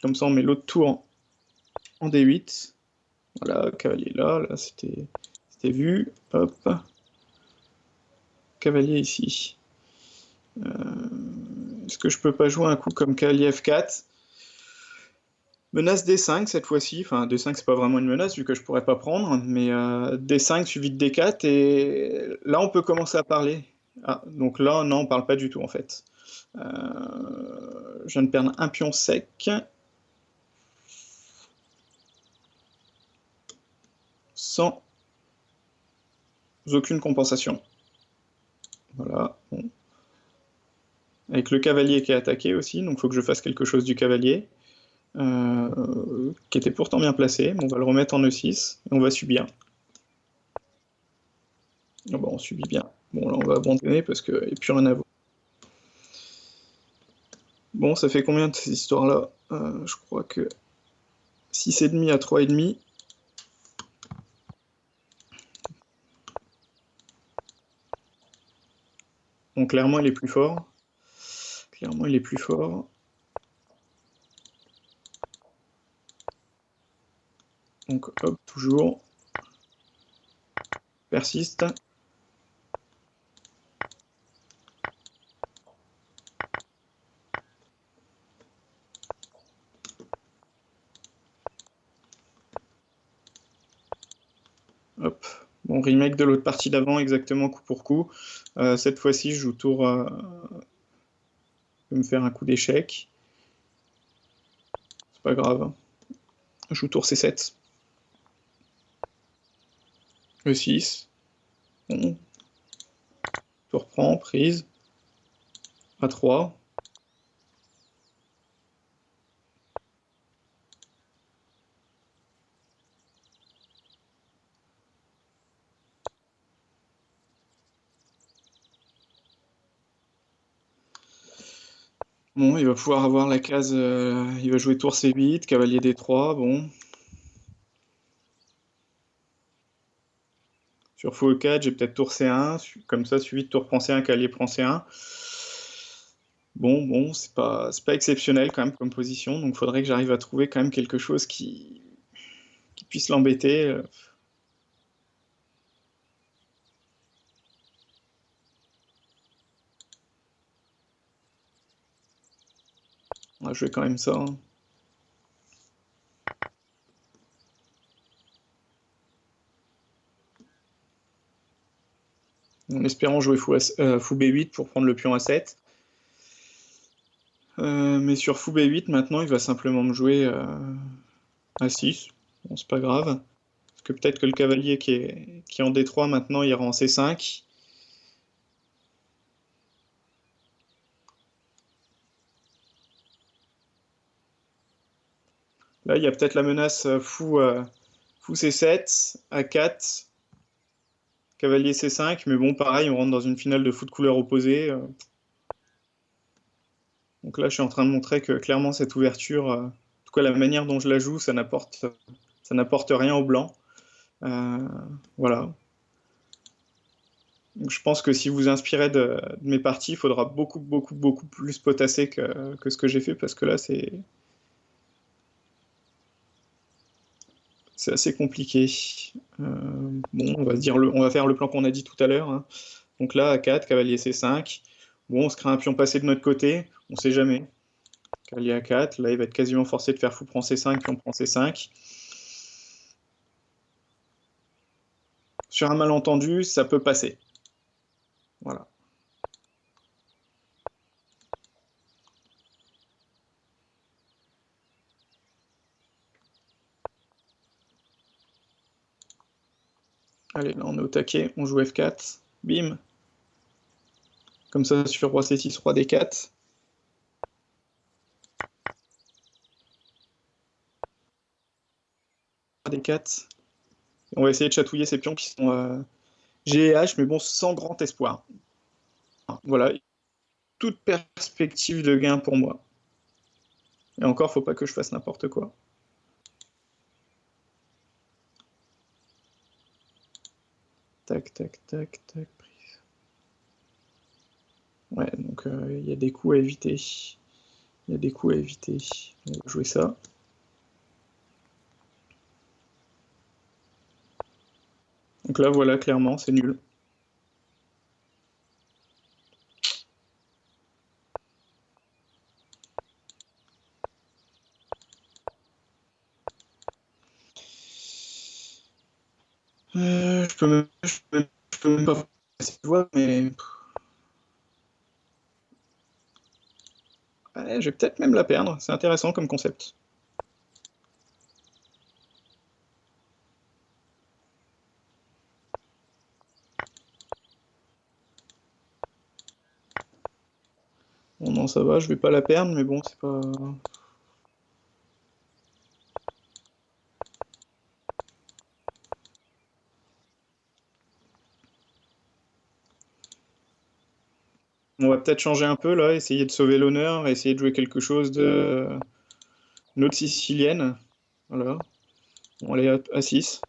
Comme ça, on met l'autre tour en D8. Voilà, cavalier là c'était vu. Hop. Cavalier ici. Est-ce que je peux pas jouer un coup comme cavalier F4? Menace D5 cette fois-ci. Enfin, D5, c'est pas vraiment une menace vu que je pourrais pas prendre, mais D5 suivi de D4, et là, on peut commencer à parler. Ah, donc là, non, on parle pas du tout en fait. Je viens de perdre un pion sec. Sans aucune compensation. Voilà. Bon. Avec le cavalier qui est attaqué aussi, donc il faut que je fasse quelque chose du cavalier, qui était pourtant bien placé. Bon, on va le remettre en E6, et on va subir. Oh, bah, on subit bien. Bon, là, on va abandonner parce qu'il n'y a plus rien à voir. Bon, ça fait combien de ces histoires-là? Je crois que 6,5 à 3,5. Bon, clairement, il est plus fort. Clairement, il est plus fort. Donc, hop, toujours. Persiste. Hop. Bon, remake de l'autre partie d'avant, exactement coup pour coup. Cette fois-ci, je joue tour... je vais me faire un coup d'échec. C'est pas grave. Je joue tour C7. E6. Bon. Tour prend, prise. A3. Bon, il va pouvoir avoir la case... il va jouer tour C8, cavalier D3, bon. Sur fou E4, j'ai peut-être tour C1, comme ça, suivi de tour prend C1, cavalier prend C1. Bon, c'est pas exceptionnel quand même comme position, donc il faudrait que j'arrive à trouver quand même quelque chose qui puisse l'embêter. On va jouer quand même ça, hein. En espérant jouer fou B8 pour prendre le pion A7. Mais sur fou B8, maintenant, il va simplement me jouer A6. Bon, c'est pas grave. Parce que peut-être que le cavalier qui est en D3 maintenant ira en C5. Là, il y a peut-être la menace fou C7, A4, cavalier C5. Mais bon, pareil, on rentre dans une finale de fou de couleur opposée. Donc là, je suis en train de montrer que clairement, cette ouverture, en tout cas la manière dont je la joue, ça n'apporte rien au blanc. Voilà. Donc, je pense que si vous vous inspirez de mes parties, il faudra beaucoup plus potasser que ce que j'ai fait, parce que là, c'est assez compliqué. Bon, on va faire le plan qu'on a dit tout à l'heure, hein. Donc là, A4, cavalier C5. Bon, on se crée un pion passé de notre côté, on sait jamais. Cavalier A4, là il va être quasiment forcé de faire fou prend C5, pion prend C5. Sur un malentendu, ça peut passer. Voilà. Allez, là on est au taquet, on joue F4, bim. Comme ça, sur roi C6, roi D4. Roi D4. On va essayer de chatouiller ces pions qui sont G et H, mais bon, sans grand espoir. Voilà, toute perspective de gain pour moi. Et encore, faut pas que je fasse n'importe quoi. Tac, tac, tac, tac, prise. Ouais, donc il y a des coups à éviter. Il y a des coups à éviter. On va jouer ça. Donc là, voilà, clairement, c'est nul. Je peux même pas faire cette voix, mais ouais, je vais peut-être même la perdre. C'est intéressant comme concept. Bon, non, ça va, je vais pas la perdre, mais bon, c'est pas. On va peut-être changer un peu là, essayer de sauver l'honneur, essayer de jouer quelque chose de. Une autre sicilienne. Voilà. On est à 6.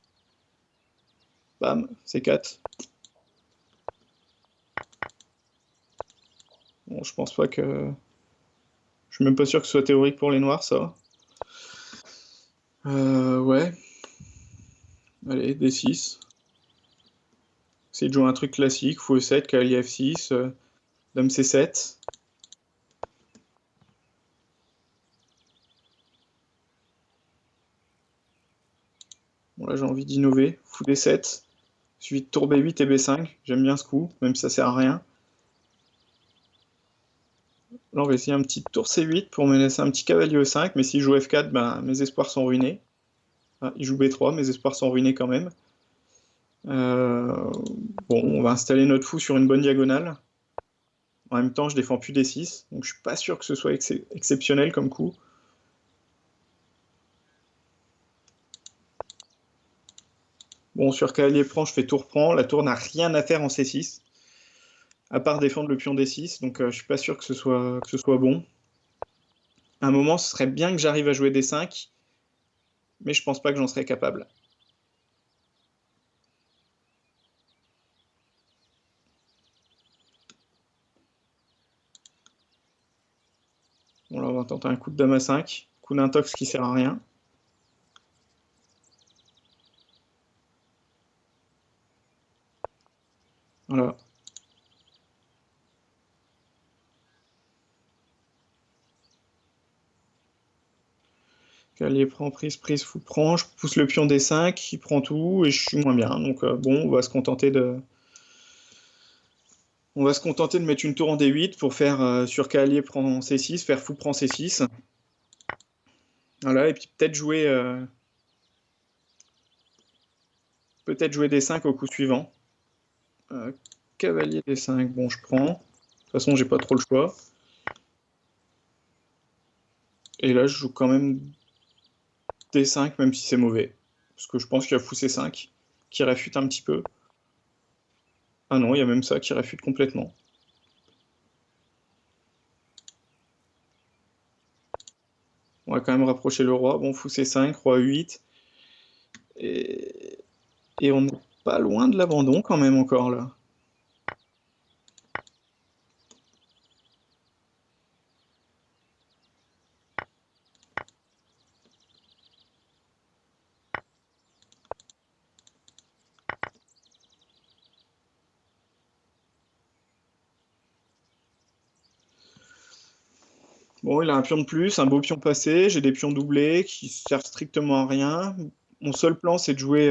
Bam, c'est 4. Bon, je pense pas que. Je suis même pas sûr que ce soit théorique pour les noirs, ça. Ouais. Allez, D6. Essayer de jouer un truc classique, fou E7, cavalier F6, dame C7. Bon, là, j'ai envie d'innover. Fou D7, suivi de tour B8 et B5. J'aime bien ce coup, même si ça sert à rien. Là, on va essayer un petit tour C8 pour me laisser un petit cavalier E5, mais s'il joue F4, ben, mes espoirs sont ruinés. Ah, il joue B3, mes espoirs sont ruinés quand même. Euh, Bon, on va installer notre fou sur une bonne diagonale. En même temps, je défends plus D6, donc je suis pas sûr que ce soit exceptionnel comme coup. Bon, sur cavalier prend, je fais tour prend. La tour n'a rien à faire en C6, à part défendre le pion D6, donc je suis pas sûr que ce soit bon. À un moment, ce serait bien que j'arrive à jouer D5, mais je pense pas que j'en serais capable. Bon, là, on va tenter un coup de dame à 5, coup d'intox qui sert à rien. Voilà. Cavalier prend, prise, prise, fou prend. Je pousse le pion D5, il prend tout, et je suis moins bien. Donc bon, on va se contenter de mettre une tour en D8 pour faire sur cavalier prend C6, faire fou prend C6. Voilà, et puis peut-être jouer D5 au coup suivant. Euh, Cavalier D5, bon, je prends. De toute façon, j'ai pas trop le choix. Et là, je joue quand même D5, même si c'est mauvais. Parce que je pense qu'il y a fou C5 qui réfute un petit peu. Ah non, il y a même ça qui réfute complètement. On va quand même rapprocher le roi. Bon, fou C5, roi 8. Et, et on n'est pas loin de l'abandon quand même encore là. Bon, il a un pion de plus, un beau pion passé, j'ai des pions doublés qui servent strictement à rien. Mon seul plan, c'est de jouer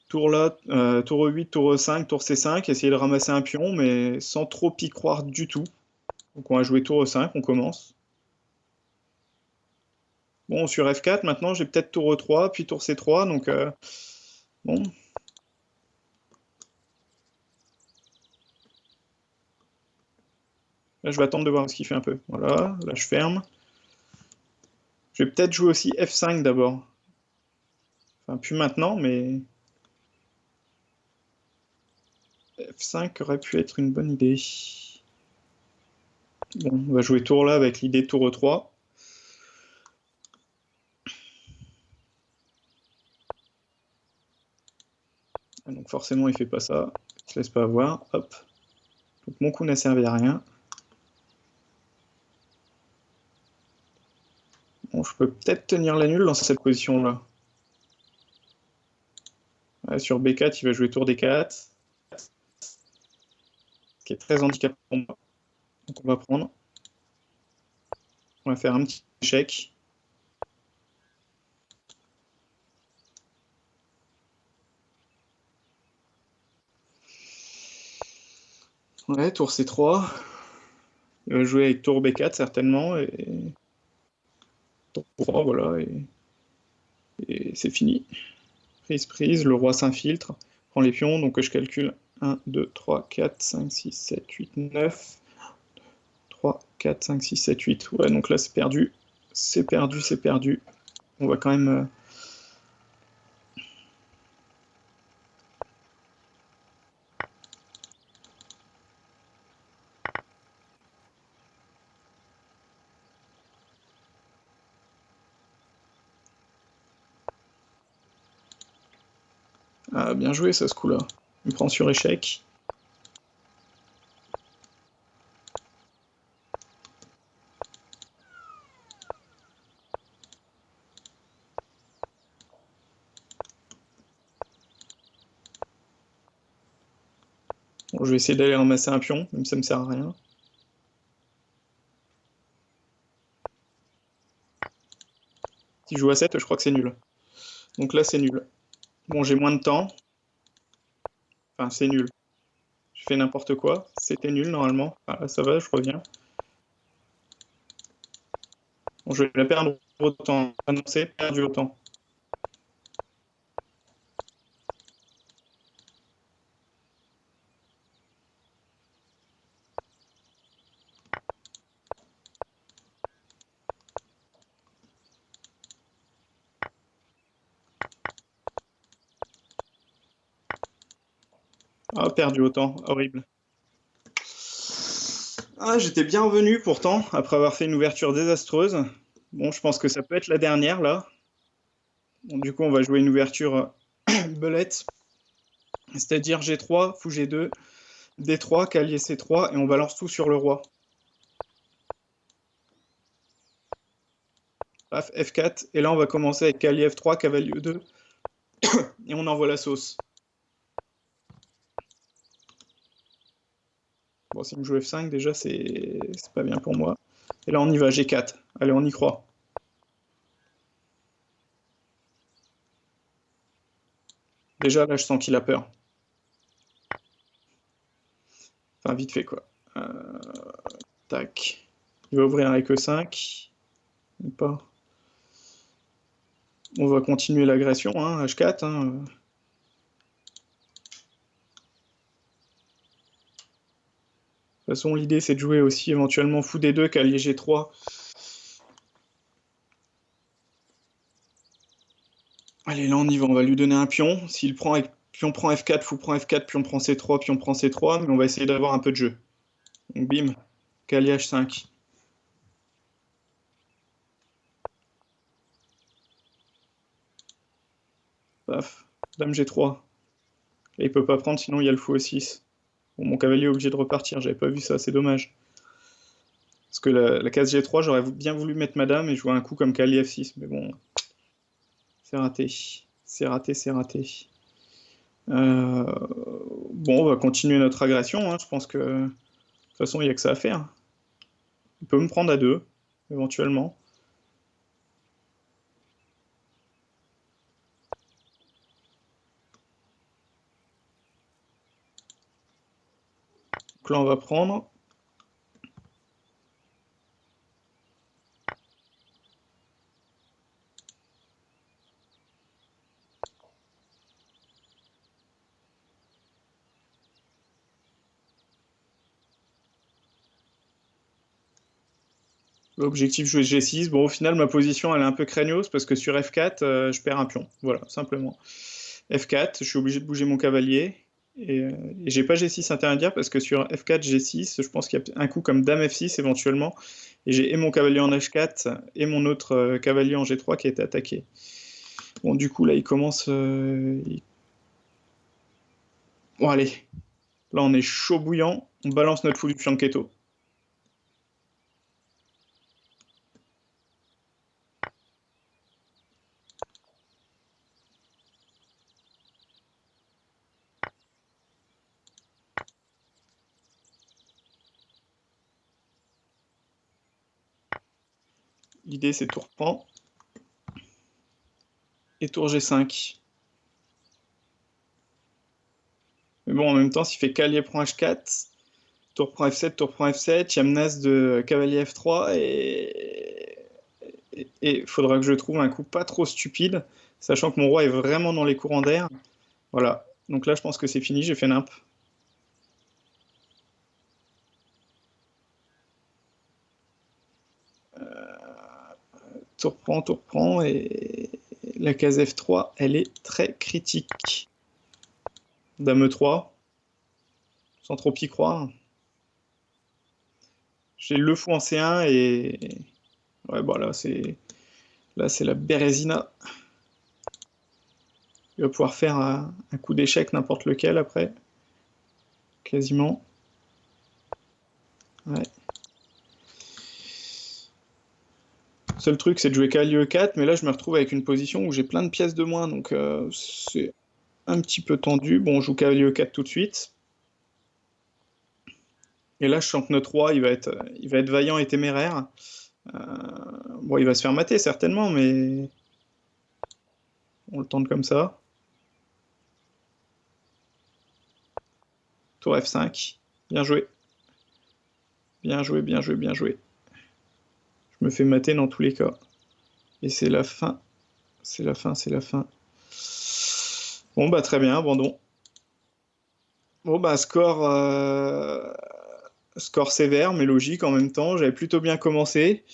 tour là, tour E8, tour E5, tour C5, essayer de ramasser un pion, mais sans trop y croire du tout. Donc on va jouer tour E5, on commence. Bon, sur F4, maintenant j'ai peut-être tour E3, puis tour C3, donc bon. Là, je vais attendre de voir ce qu'il fait un peu. Voilà, là je ferme. Je vais peut-être jouer aussi F5 d'abord. Enfin, plus maintenant, mais F5 aurait pu être une bonne idée. Bon, on va jouer tour là avec l'idée de tour E3. Donc forcément, il fait pas ça. Il se laisse pas avoir. Hop. Donc mon coup n'a servi à rien. Bon, je peux peut-être tenir la nulle dans cette position-là. Ouais, sur B4, il va jouer tour D4. Ce qui est très handicapant pour moi. Donc on va prendre. On va faire un petit échec. Ouais, tour C3. Il va jouer avec tour B4 certainement. Et tour 3, voilà. Et c'est fini. Prise, prise. Le roi s'infiltre. Prend les pions. Donc je calcule 1, 2, 3, 4, 5, 6, 7, 8, 9. 3, 4, 5, 6, 7, 8. Ouais, donc là c'est perdu. C'est perdu, c'est perdu. On va quand même. Ah, bien joué ça ce coup-là. Il me prend sur échec. Bon, je vais essayer d'aller ramasser un pion, même si ça me sert à rien. Si je joue à 7, je crois que c'est nul. Donc là, c'est nul. Bon, j'ai moins de temps. Enfin, c'est nul. Je fais n'importe quoi. C'était nul normalement. Ah, là, ça va, je reviens. Bon, je vais la perdre autant. Annoncé, perdu autant. Ah, perdu autant. Horrible. Ah, j'étais bien revenu pourtant, après avoir fait une ouverture désastreuse. Bon, je pense que ça peut être la dernière là. Bon, du coup, on va jouer une ouverture belette. C'est-à-dire G3, fou G2, D3, cavalier C3, et on balance tout sur le roi. Paf, F4, et là on va commencer avec cavalier F3, cavalier E2, et on envoie la sauce. Bon, s'il me joue F5, déjà c'est pas bien pour moi. Et là on y va, G4. Allez, on y croit. Déjà là je sens qu'il a peur. Enfin, vite fait quoi. Tac. Il va ouvrir avec E5. Ou pas. On va continuer l'agression, hein, H4. Hein. De toute façon, l'idée c'est de jouer aussi éventuellement fou D2, cavalier G3. Allez, là on y va, on va lui donner un pion. S'il prend avec pion prend F4, fou prend F4, pion prend C3, pion prend C3, mais on va essayer d'avoir un peu de jeu. Donc bim, cavalier H5. Paf, dame G3. Et il peut pas prendre, sinon il y a le fou E6. Bon, mon cavalier est obligé de repartir, j'avais pas vu ça, c'est dommage. Parce que la case G3, j'aurais bien voulu mettre ma dame et jouer un coup comme cavalier F6, mais bon, c'est raté. C'est raté, c'est raté. Euh, Bon, on va continuer notre agression, hein. Je pense que de toute façon, il n'y a que ça à faire. Il peut me prendre à 2, éventuellement. Donc là, on va prendre. L'objectif jouer G6. Bon, au final, ma position, elle est un peu craignos parce que sur F4, je perds un pion. Voilà, simplement. F4, je suis obligé de bouger mon cavalier. Et j'ai pas G6 intermédiaire parce que sur F4, G6, je pense qu'il y a un coup comme Dame F6 éventuellement. Et j'ai et mon cavalier en H4 et mon autre cavalier en G3 qui a été attaqué. Bon, du coup, là, il commence. Bon, allez. Là, on est chaud bouillant. On balance notre fou du fianchetto. L'idée, c'est tour prend. Et tour G5. Mais bon, en même temps, s'il fait cavalier prend H4, tour prend F7, tour prend F7, il y a menace de cavalier F3 et il faudra que je trouve un coup pas trop stupide, sachant que mon roi est vraiment dans les courants d'air. Voilà. Donc là, je pense que c'est fini, j'ai fait nimp. Tour prend, et la case F3, elle est très critique. Dame E3, sans trop y croire. J'ai le fou en C1 et... Ouais, bon, là, c'est la Bérésina. Il va pouvoir faire un coup d'échec, n'importe lequel, après. Quasiment. Ouais. Seul truc, c'est de jouer cavalier E4, mais là, je me retrouve avec une position où j'ai plein de pièces de moins, donc c'est un petit peu tendu. Bon, on joue cavalier E4 tout de suite. Et là, je sens que notre roi, il va être vaillant et téméraire. Euh, bon, il va se faire mater, certainement, mais on le tente comme ça. Tour F5. Bien joué. Bien joué, bien joué, bien joué. Je me fais mater dans tous les cas. Et c'est la fin. C'est la fin, c'est la fin. Bon, bah très bien, abandon. Bon, bah score sévère, mais logique en même temps. J'avais plutôt bien commencé.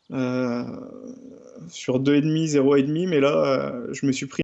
Sur 2,5, 0,5, mais là, je me suis pris